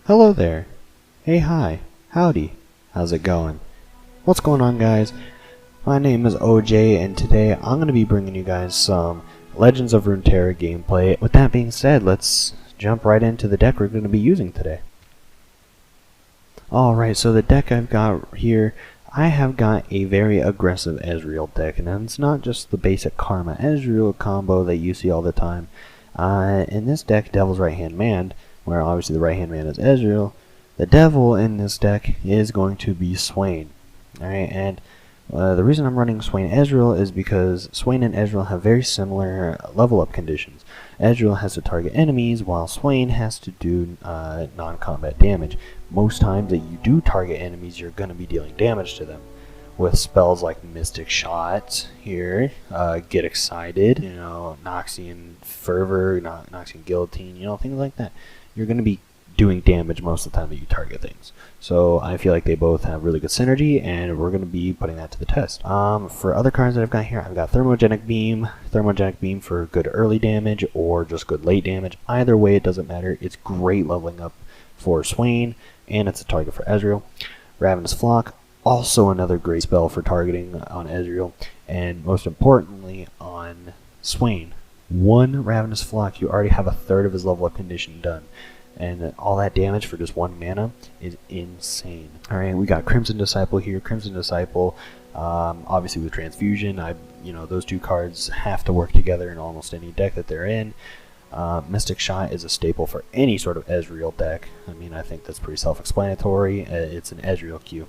Hello there. Hey, hi. Howdy. How's it going? What's going on, guys? My name is OhJay, and today I'm going to be bringing you guys some Legends of Runeterra gameplay. With that being said, let's jump right into the deck we're going to be using today. Alright, so the deck I've got here, I have got a very aggressive Ezreal deck, and it's not just the basic Karma Ezreal combo that you see all the time. In this deck, Devil's Right Hand Man, where obviously the right hand man is Ezreal, the devil in this deck is going to be Swain. Alright, and the reason I'm running Swain Ezreal is because Swain and Ezreal have very similar level up conditions. Ezreal has to target enemies, while Swain has to do non-combat damage. Most times that you do target enemies, you're going to be dealing damage to them. With spells like Mystic Shot here, Get Excited, Noxian Fervor, Noxian Guillotine, things like that. You're going to be doing damage most of the time that you target things. So I feel like they both have really good synergy, and we're going to be putting that to the test. For other cards that I've got here, I've got Thermogenic Beam. Thermogenic Beam for good early damage or just good late damage. Either way, it doesn't matter. It's great leveling up for Swain, and it's a target for Ezreal. Ravenous Flock, also another great spell for targeting on Ezreal, and most importantly on Swain. One Ravenous Flock, you already have a third of his level up condition done, and all that damage for just one mana is insane. Alright, we got Crimson Disciple here. Crimson Disciple, obviously with Transfusion, those two cards have to work together in almost any deck that they're in. Mystic Shot is a staple for any sort of Ezreal deck. I think that's pretty self-explanatory. It's an Ezreal queue.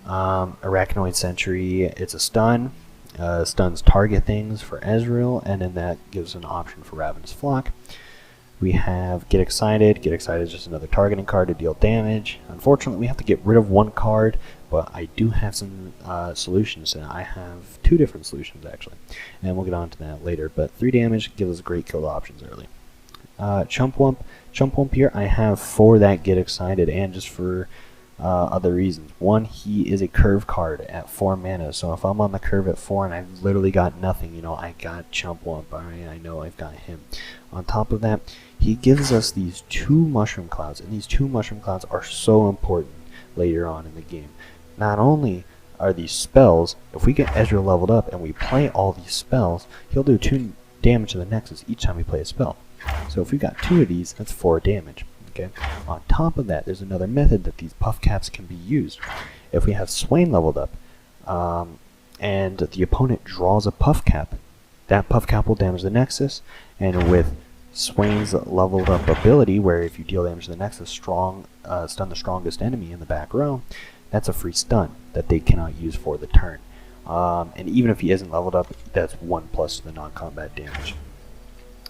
Arachnoid Sentry, it's a stun. Stuns target things for Ezreal, and then that gives an option for Ravenous Flock. We have Get Excited. Get Excited is just another targeting card to deal damage. Unfortunately, we have to get rid of one card, but I do have some solutions, and I have two different solutions actually, and we'll get on to that later. But 3 damage gives us great kill options early. Chump Wump here I have for that Get Excited, and just for other reasons. One, he is a curve card at 4 mana, so if I'm on the curve at 4 and I've literally got nothing, I got Chump Wump, I know I've got him. On top of that, he gives us these 2 Mushroom Clouds, and these 2 Mushroom Clouds are so important later on in the game. Not only are these spells, if we get Ezreal leveled up and we play all these spells, he'll do 2 damage to the Nexus each time we play a spell. So if we got 2 of these, that's 4 damage. Okay. On top of that, there's another method that these puff caps can be used. If we have Swain leveled up, and the opponent draws a puff cap, that puff cap will damage the Nexus, and with Swain's leveled up ability, where if you deal damage to the Nexus, stun the strongest enemy in the back row, that's a free stun that they cannot use for the turn. And even if he isn't leveled up, that's 1+ to the non-combat damage.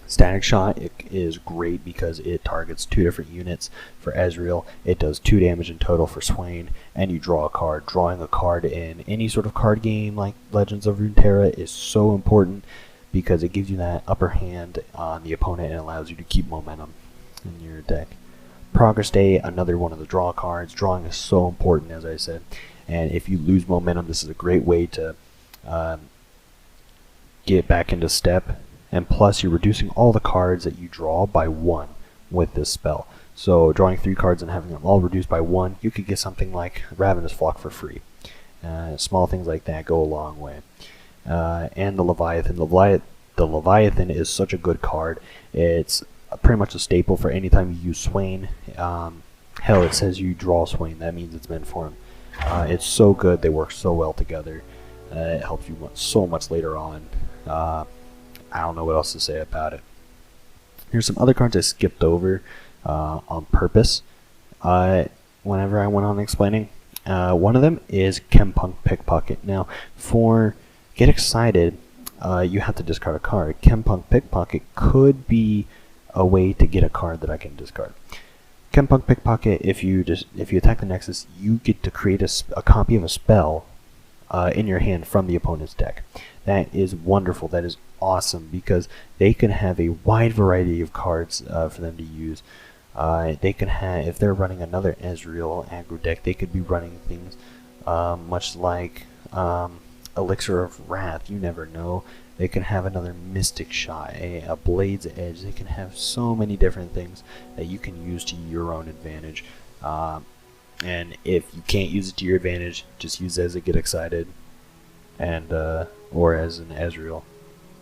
Static Shot is great because it targets 2 different units for Ezreal. It does 2 damage in total for Swain, and you draw a card. Drawing a card in any sort of card game like Legends of Runeterra is so important because it gives you that upper hand on the opponent and allows you to keep momentum in your deck. Progress Day, another one of the draw cards. Drawing is so important, as I said, and if you lose momentum, this is a great way to get back into step. And plus, you're reducing all the cards that you draw by 1 with this spell. So drawing 3 cards and having them all reduced by 1, you could get something like Ravenous Flock for free. Small things like that go a long way. And the Leviathan. The Leviathan is such a good card. It's pretty much a staple for any time you use Swain. Hell, it says you draw Swain. That means it's meant for him. It's so good. They work so well together. It helps you so much later on. I don't know what else to say about it. Here's some other cards I skipped over on purpose whenever I went on explaining. One of them is Chempunk Pickpocket. Now, for Get Excited, you have to discard a card. Chempunk Pickpocket could be a way to get a card that I can discard. Chempunk Pickpocket, if you attack the Nexus, you get to create a copy of a spell in your hand from the opponent's deck. That is wonderful. That is awesome because they can have a wide variety of cards for them to use. They can have, if they're running another Ezreal aggro deck, they could be running things much like Elixir of Wrath. You never know. They can have another Mystic Shot, a Blade's Edge. They can have so many different things that you can use to your own advantage. And if you can't use it to your advantage, just use it as a Get Excited, and or as an Ezreal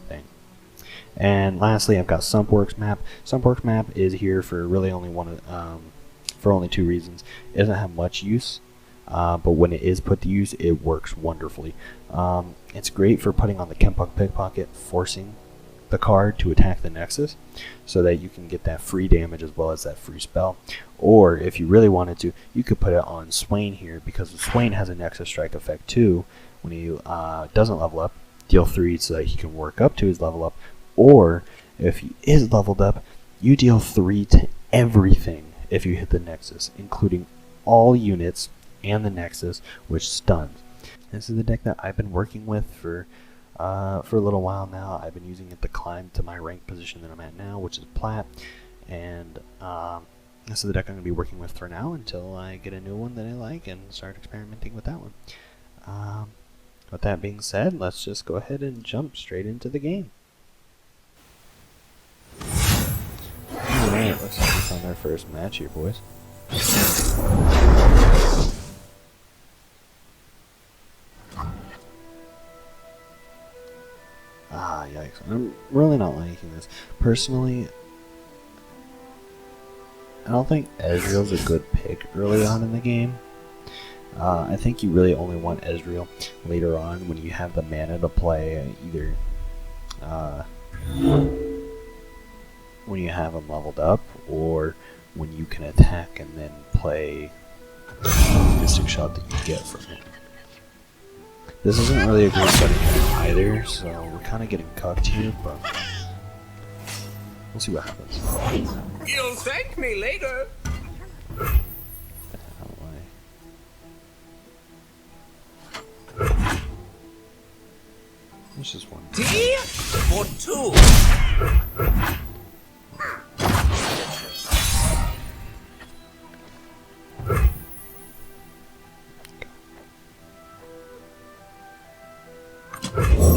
thing. And lastly, I've got Sumpworks map. Sumpworks map is here for really only for only 2 reasons. It doesn't have much use, but when it is put to use, it works wonderfully. It's great for putting on the Kempuk Pickpocket, forcing the card to attack the Nexus, so that you can get that free damage as well as that free spell. Or if you really wanted to, you could put it on Swain here, because Swain has a Nexus Strike effect too. When he doesn't level up, deal 3 so that he can work up to his level up. Or if he is leveled up, you deal 3 to everything if you hit the Nexus, including all units and the Nexus, which stuns. This is the deck that I've been working with for a little while now. I've been using it to climb to my rank position that I'm at now, which is Plat, and this is the deck I'm going to be working with for now until I get a new one that I like and start experimenting with that one. With that being said, let's just go ahead and jump straight into the game. Alright, looks like we found our first match here, boys. Ah, yikes. I'm really not liking this. Personally, I don't think Ezreal's a good pick early on in the game. I think you really only want Ezreal later on when you have the mana to play, either when you have him leveled up, or when you can attack and then play the Mystic Shot that you get from him. This isn't really a great starting point either, so we're kind of getting cucked here, but we'll see what happens. You'll thank me later. There's just one. Tea for 2.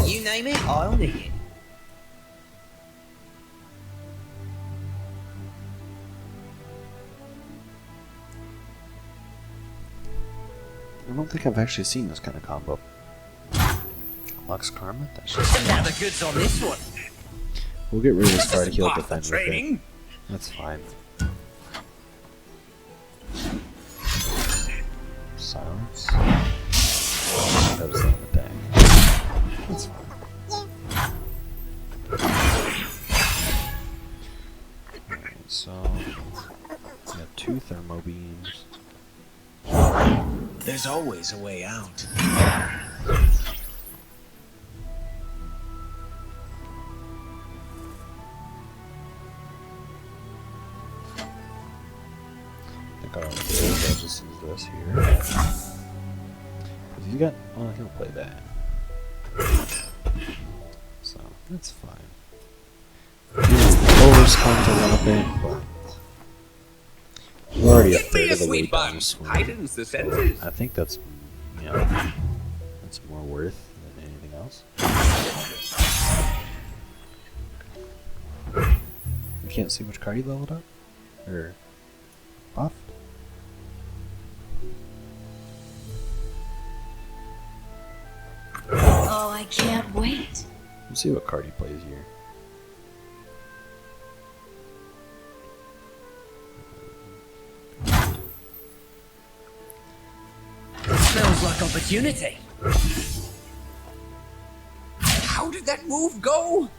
You name it, I'll need it. I don't think I've actually seen this kind of combo. Lux Karma? That's just Now the goods on this one. We'll get rid of this card to heal defend with it. That's fine. Silence. That was an attack. That's fine. Alright, so we got 2 thermo beams. There's always a way out. I'll just use this here. Because he's got. Well, he'll play that. So, that's fine. Overspent a little bit, but. We're already a third of the way down the swing. Heightens the senses. I think that's. That's more worth than anything else. We can't see which card he leveled up? Or. Buffed? Oh, I can't wait. Let's see what card he plays here. Smells like opportunity. How did that move go?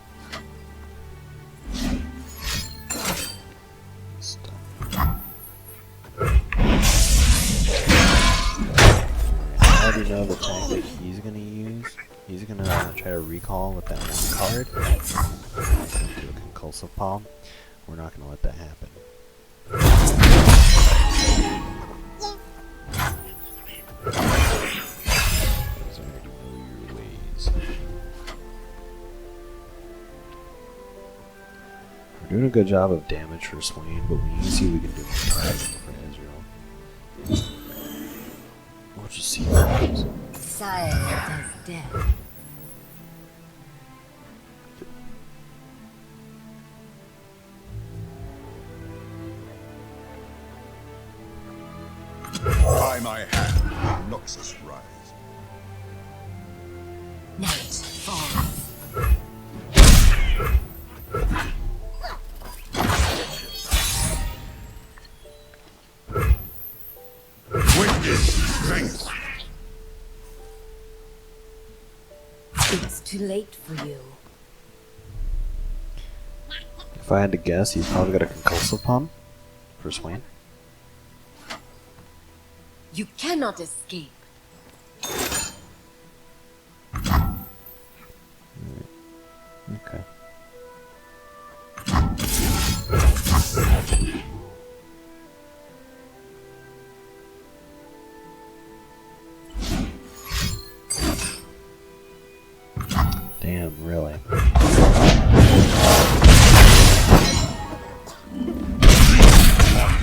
I already know the tank that he's gonna use. He's gonna try to recall with that one card. Do a concussive palm. We're not gonna let that happen. I already know your ways. We're doing a good job of damage for Swain, but we need to see if we can do more targeting for Ezreal. We'll just see what happens. Silence does death. By my hand, Noxus rise. Night falls. Witness strength. It's too late for you. If I had to guess, he's probably got a concussive pump for Swain. You cannot escape. Okay. Damn, really?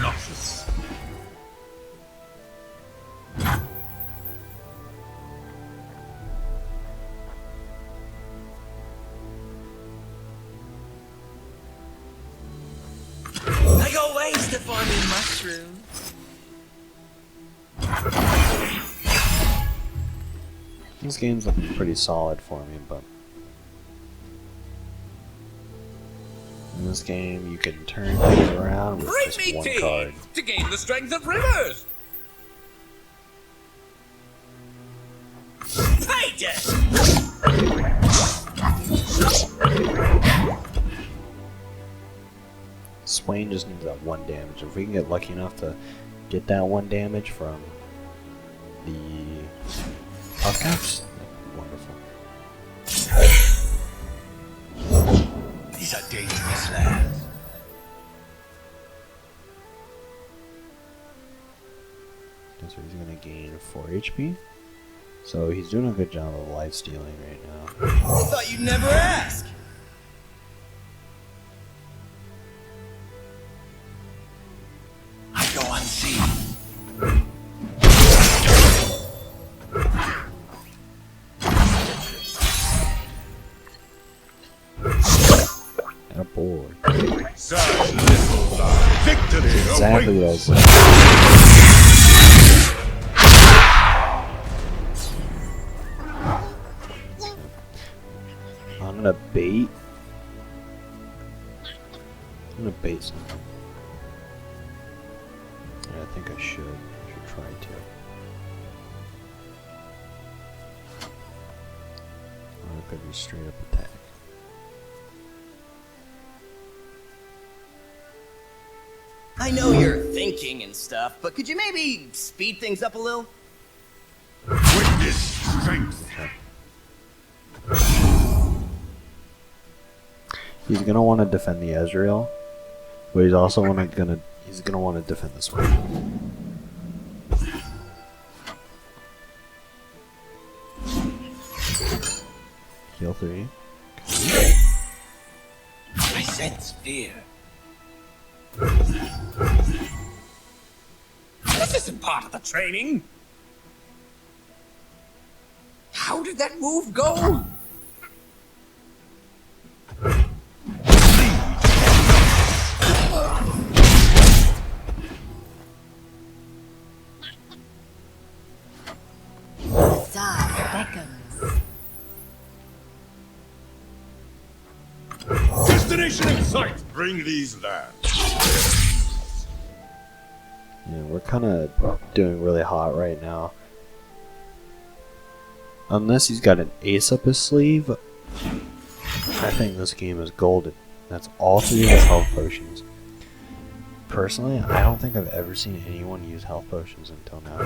Noxus. I got ways to find me mushroom. This game's looking pretty solid for me, but in this game you can turn things around with Bring just me one tea card. to gain the strength of rivers. Payday! Swain just needs that one damage. If we can get lucky enough to get that one damage from the Puffcaps, wonderful. These are dangerous lands. So he's gonna gain 4 HP. So he's doing a good job of life stealing right now. I thought you'd never ask. I go unseen. And a board. Such little life. Victory Exactly what I awaits. was saying. I'm gonna bait. I'm gonna bait something. Yeah, I think I should. I should try to. Or it could be straight up attack. I know you're thinking and stuff, but could you maybe speed things up a little? Witness strength. He's gonna want to defend the Ezreal, but he's also gonna want to defend this one. Heal 3. I sense fear. This isn't part of the training. How did that move go? Star beckons. Destination in sight. Bring these lands. Yeah, we're kind of doing really hot right now. Unless he's got an ace up his sleeve, I think this game is golden. That's all 3 of his health potions. Personally, I don't think I've ever seen anyone use health potions until now.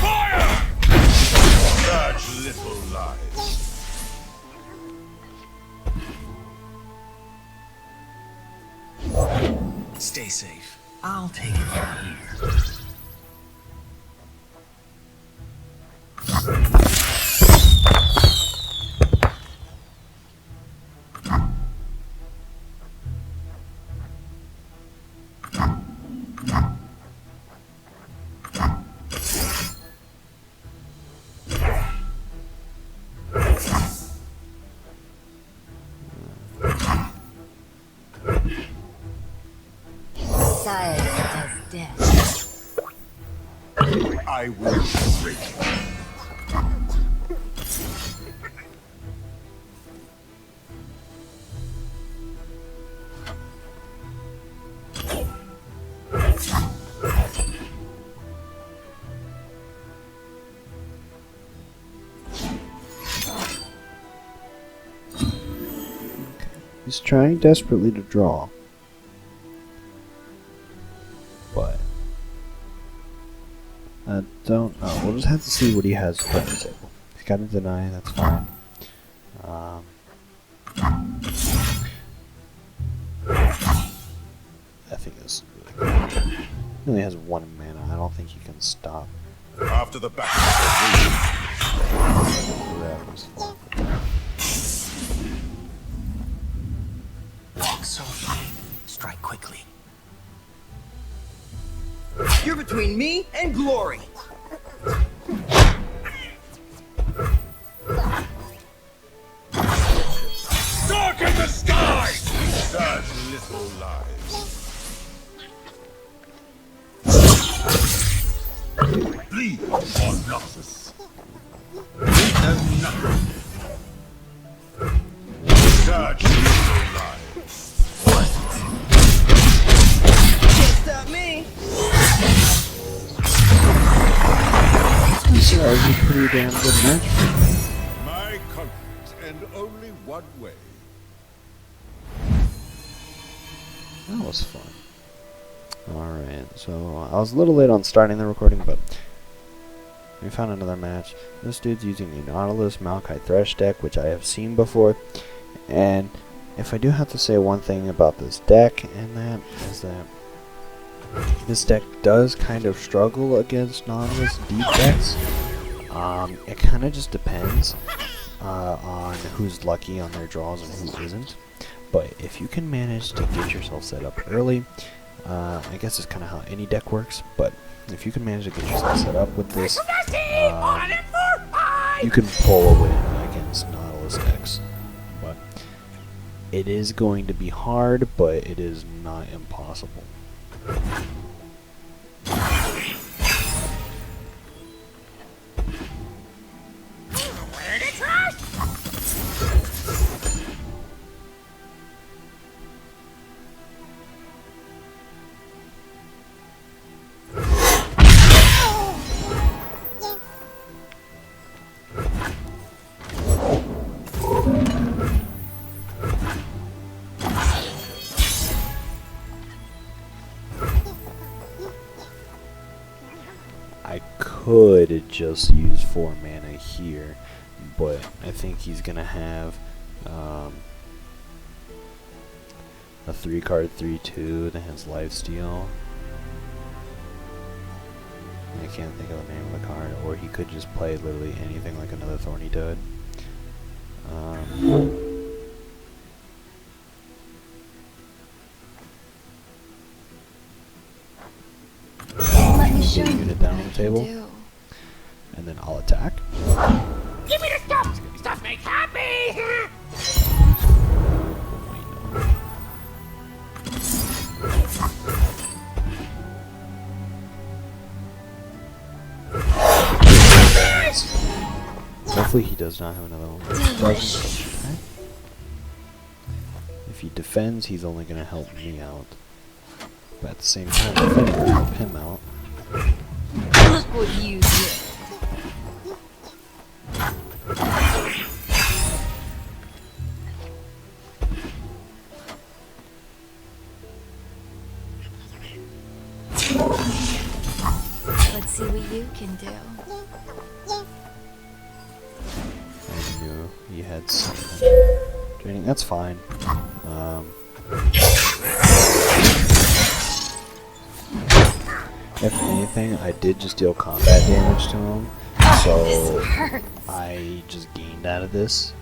Fire! Such little lies. Stay safe. I'll take it from here. Silence. dead. I will break. He's trying desperately to draw. But I don't know. We'll just have to see what he has to put on the table. He's got to deny, that's fine. I think this is really good. He only has 1 mana. I don't think he can stop. After the battle, That was fun. Walk softly, strike quickly. You're between me and glory. darken the sky! Such little lies. Bleed on Noxus. Leave them nothing. Such little lies. Can't stop me. This is a pretty damn good match. My conflict, and only one way. That was fun. Alright, so I was a little late on starting the recording, but we found another match. This dude's using a Nautilus Maokai Thresh deck, which I have seen before. And if I do have to say one thing about this deck, and that is that this deck does kind of struggle against Nautilus deep decks. It kind of just depends on who's lucky on their draws and who isn't. But if you can manage to get yourself set up early, I guess it's kind of how any deck works, but if you can manage to get yourself set up with this, you can pull a win against Nautilus decks. But it is going to be hard, but it is not impossible. I could just use 4 mana here, but I think he's gonna have a 3-card 3/2 that has lifesteal. I can't think of the name of the card, or he could just play literally anything like another Thorny Toad. Let me show Get a you unit what down I on the can table, do. and then I'll attack. Give me the stuff! Stuff makes happy! Hopefully he does not have another one. Delicious. Okay. If he defends, he's only going to help me out. But at the same time, defending will help him out. Look what you did. Let's see what you can do. I knew he had something. Draining, that's fine. If anything, I did just deal combat damage to him, so I just gained out of this.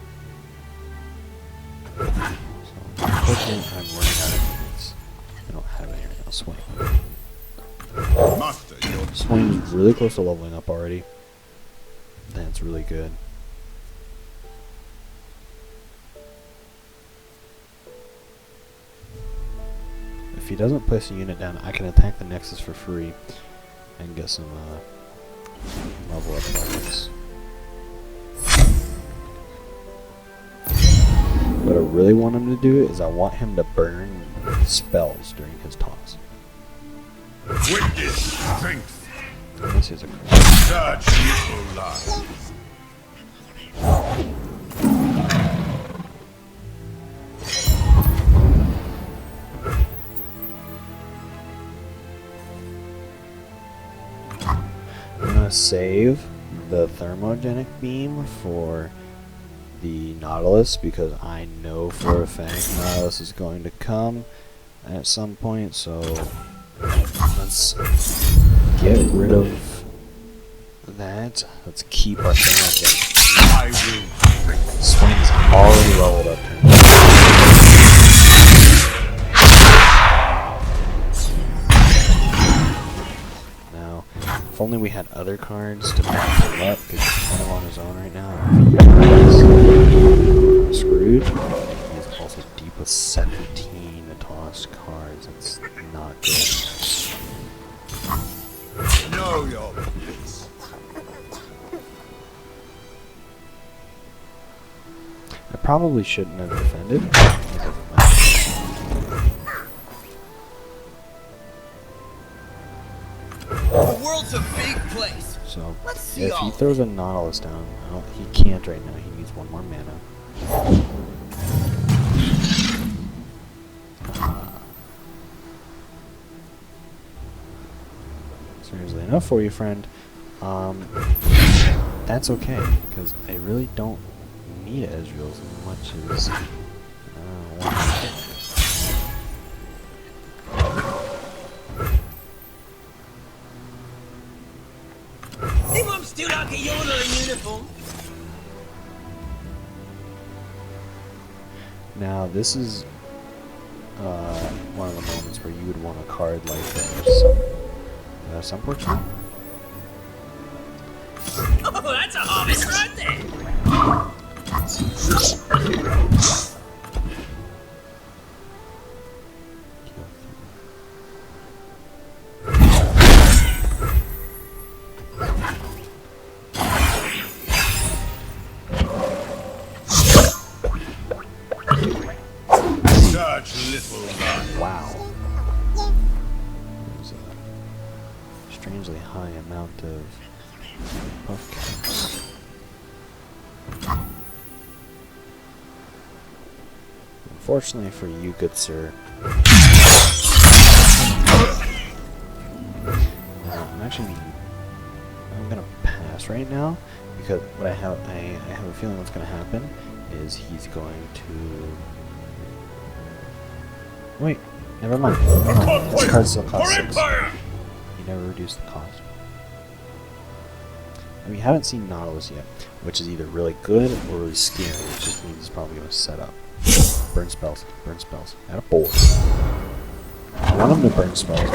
So, unfortunately, I'm running out of units. I don't have any right now. Swain. Master, your Swain's really close to leveling up already. That's really good. if he doesn't place a unit down, I can attack the Nexus for free and get some level up bonus. What I really want him to do is I want him to burn spells during his toss. Wicked strength. This is a crit. Such little lies. I'm gonna save the thermogenic beam for the Nautilus because I know for a fact Nautilus is going to come at some point, so let's get rid of that. Let's keep our thermogenic. I will. Swain is already leveled up. Now, if only we had other cards to back him up, because he's kind of on his own right now. He's screwed. He's also deep with 17 tossed cards. That's not good. Know your place. I probably shouldn't have defended. The world's a big place. So, Let's see if all he of throws a Nautilus down, he can't right now. He needs one more mana. Strangely enough for you, friend. That's okay, because I really don't need Ezreal as much as Hey, Mom, still not get yodel in uniform. Now, this is one of the moments where you would want a card like some portrait. Oh, that's a harvest right there. Such little lies. Wow. There's a strangely high amount of buff caps. Unfortunately for you, good sir. I'm gonna pass right now because what I have a feeling what's gonna happen is he's going to wait. Never mind. This card still costs 6. He never reduced the cost. And we haven't seen Nautilus yet, which is either really good or really scary, which just means it's probably going to set up. Burn spells. Burn spells. At a board. I want him to burn spells.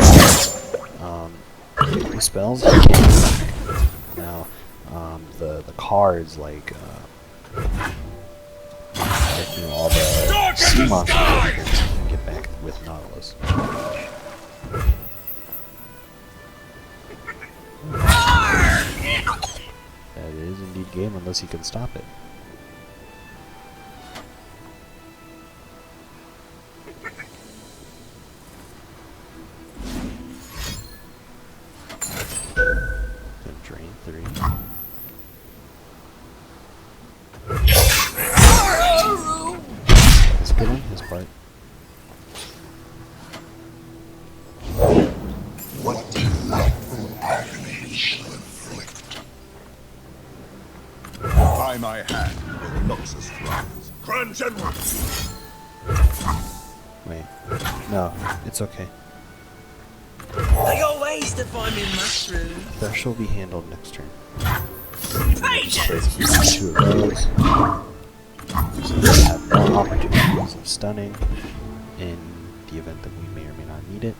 The spells he can't back. Now, the cards like all the sea monsters you can get back with Nautilus. That is indeed game unless he can stop it. Then drain 3. That's a good one, his part. What delightful agony shall inflict? By my hand will Noxus rise. Grand General! Wait. No, it's okay. I got ways to find me mushrooms. That shall be handled next turn. Patience! Place 2 of those. So we have more opportunities of stunning in the event that we may or may not need it.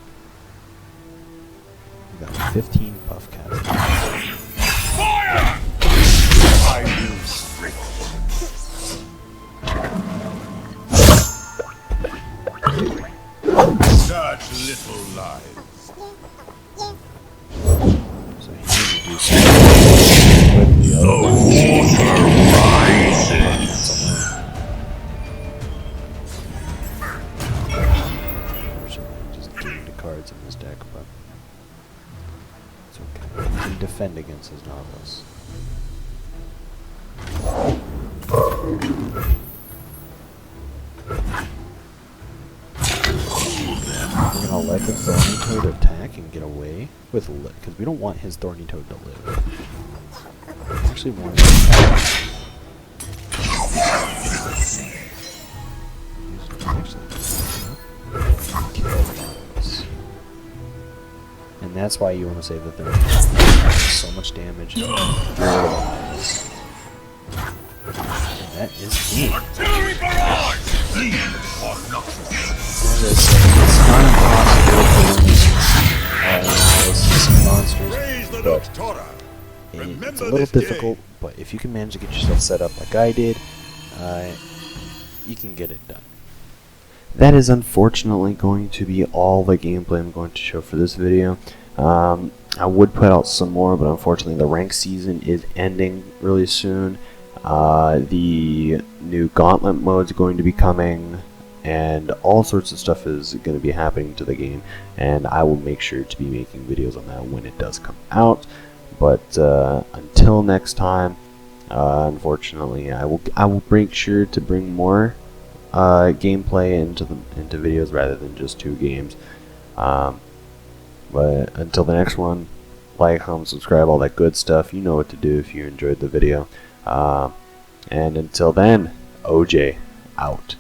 We got 15 buff caps. Fire! I will strike. Such little lives. So he needs to do something with the other one. Unfortunately, just getting the cards in this deck, but it's okay. He can defend against his Nautilus. We're gonna let the Thorny Toad attack and get away with because we don't want his Thorny Toad to live. We actually want him to attack. And that's why you want to save the Thorny Toad. So much damage. And that is it. Artillery barrage! As I said, it's not impossible to win some monsters, Praise the but Doctora! it's a Remember little this day. difficult. But if you can manage to get yourself set up like I did, you can get it done. That is unfortunately going to be all the gameplay I'm going to show for this video. I would put out some more, but unfortunately the rank season is ending really soon. The new Gauntlet mode is going to be coming, and all sorts of stuff is going to be happening to the game, and I will make sure to be making videos on that when it does come out. But until next time, unfortunately, I will make sure to bring more gameplay into videos rather than just 2 games. But until the next one, like, comment, subscribe, all that good stuff. You know what to do if you enjoyed the video. And until then, OhJay out.